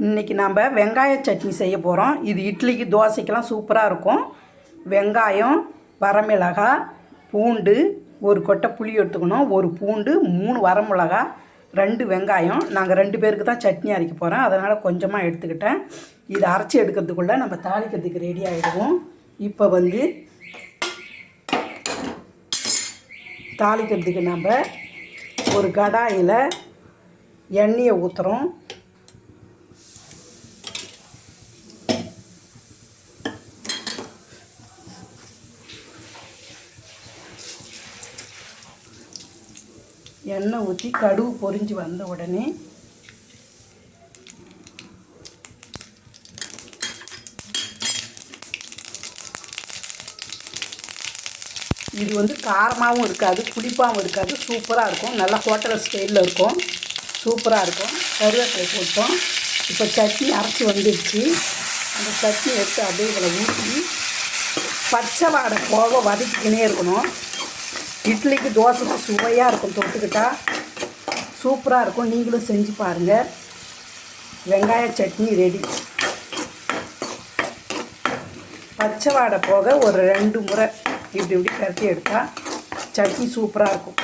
இன்றைக்கி நம்ம வெங்காய சட்னி செய்ய போகிறோம். இது இட்லிக்கு தோசைக்கெல்லாம் சூப்பராக இருக்கும். வெங்காயம், வரமிளகாய், பூண்டு, ஒரு கொட்டை புளி எடுத்துக்கணும். ஒரு பூண்டு, 3 வரமிளகா, 2 வெங்காயம். நாங்கள் 2 பேருக்கு தான் சட்னி அரைக்க போகிறோம், அதனால் கொஞ்சமாக எடுத்துக்கிட்டேன். இதை அரைச்சி எடுக்கிறதுக்குள்ளே நம்ம தாளிக்கிறதுக்கு ரெடி ஆகிடுவோம். இப்போ தாளிக்கிறதுக்கு நம்ம ஒரு கடாயில் எண்ணெயை ஊற்றுறோம். எண்ணெய் ஊற்றி கடுகு பொரிஞ்சு வந்த உடனே இது காரமாகவும் இருக்காது, புளிப்பாகவும் இருக்காது, சூப்பராக இருக்கும். நல்லா ஹோட்டல் ஸ்டைலில் இருக்கும், சூப்பராக இருக்கும். கருவேப்பிலை போட்டோம். இப்போ சட்னி அரைச்சி வந்துடுச்சு. அந்த சட்னி எடுத்து அப்படியே இதில் ஊற்றி பச்சை வாடை போக வதக்கிக்கினே இருக்கணும். இட்லிக்கு தோசைக்கு சுவையாக இருக்கும், தொட்டுக்கிட்டால் சூப்பராக இருக்கும். நீங்களும் செஞ்சு பாருங்கள். வெங்காய சட்னி ரெடி. பச்சை வாடை போக ஒரு 2 முறை இப்படி இப்படி கரட்டி எடுத்தால் சட்னி சூப்பராக இருக்கும்.